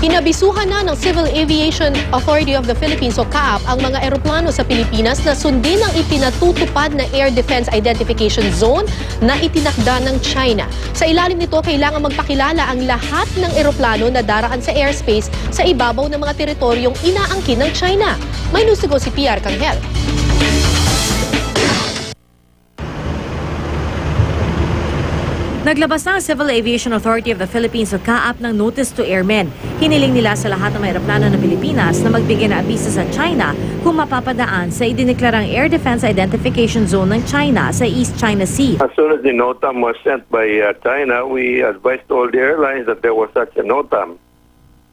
Inabisuhan na ng Civil Aviation Authority of the Philippines o CAAP ang mga eroplano sa Pilipinas na sundin ang ipinatutupad na Air Defense Identification Zone na itinakda ng China. Sa ilalim nito, kailangan magpakilala ang lahat ng eroplano na daraan sa airspace sa ibabaw ng mga teritoryong inaangkin ng China. May nusigo si PR Canghel. Naglabas na ang Civil Aviation Authority of the Philippines o CAAP ng notice to airmen. Hiniling nila sa lahat ng mga eroplano ng Pilipinas na magbigay ng abisa sa China kung mapapadaan sa idineklarang Air Defense Identification Zone ng China sa East China Sea. As soon as the NOTAM was sent by China, we advised all the airlines that there was such a NOTAM.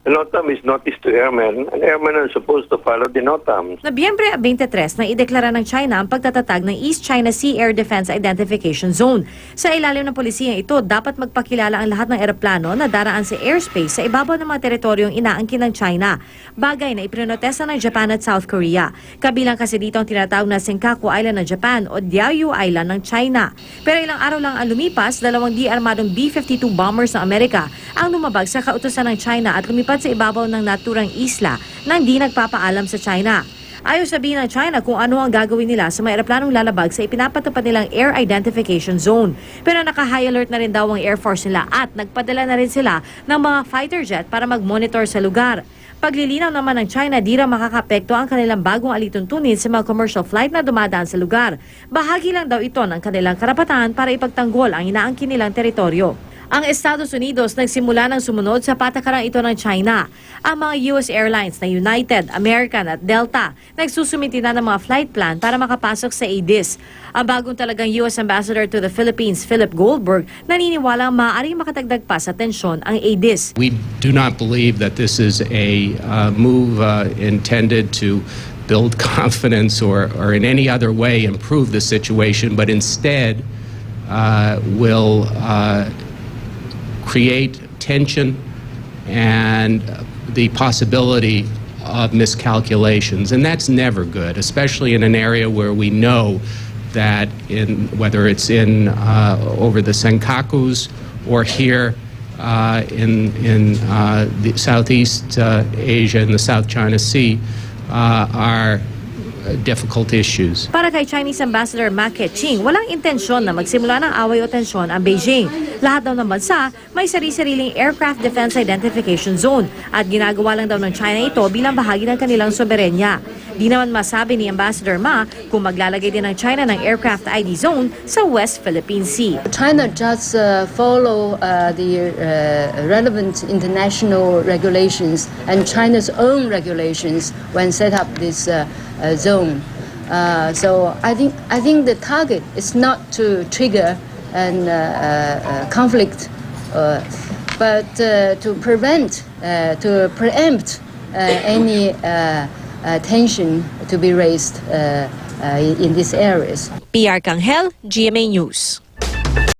The NOTAM is notice to airmen, and airmen are supposed to follow the NOTAM. Nobyembre 23 na ideklara ng China ang pagtatatag ng East China Sea Air Defense Identification Zone. Sa ilalim ng polisiyang ito, dapat magpakilala ang lahat ng eroplano na daraan sa airspace sa ibabaw ng mga teritoryong inaangkin ng China. Bagay na ipinonotesta ng Japan at South Korea. Kabilang kasi dito ang tinatawag na Senkaku Island ng Japan o Diaoyu Island ng China. Pero ilang araw lang ang lumipas, dalawang di-armadong B-52 bombers ng Amerika ang lumabag sa kautusan ng China at lumipat sa ibabaw ng naturang isla nang di nagpapaalam sa China. Ayaw sabihin ng China kung ano ang gagawin nila sa mga eroplanong lalabag sa ipinapatupad nilang Air Identification Zone. Pero naka-high alert na rin daw ang Air Force nila at nagpadala na rin sila ng mga fighter jet para mag-monitor sa lugar. Paglilinaw naman ng China, di raw makakapekto ang kanilang bagong alituntunin sa mga commercial flight na dumadaan sa lugar. Bahagi lang daw ito ng kanilang karapatan para ipagtanggol ang inaangkin nilang teritoryo. Ang Estados Unidos nagsimula ng sumunod sa patakarang ito ng China. Ang mga US airlines na United, American at Delta nagsusumiti na ng mga flight plan para makapasok sa ADIZ. Ang bagong talagang US Ambassador to the Philippines, Philip Goldberg, naniniwalang maaaring makatagdag pa sa tensyon ang ADIZ. We do not believe that this is a move intended to build confidence or in any other way improve the situation, but instead will create tension and the possibility of miscalculations. And that's never good, especially in an area where we know that whether it's in over the Senkakus or here in the Southeast Asia and the South China Sea are difficult issues. Para kay Chinese Ambassador Ma Keqing, walang intensyon na magsimula ng away o tensyon ang Beijing. Lahat daw ng bansa may sari-sariling Aircraft Defense Identification Zone at ginagawa lang daw ng China ito bilang bahagi ng kanilang soberenya. Di naman masabi ni Ambassador Ma kung maglalagay din ng China ng Aircraft ID Zone sa West Philippine Sea. China just follow the relevant international regulations and China's own regulations when set up this zone. So I think the target is not to trigger an conflict, but to preempt any tension to be raised in these areas. PR Canghel, GMA News.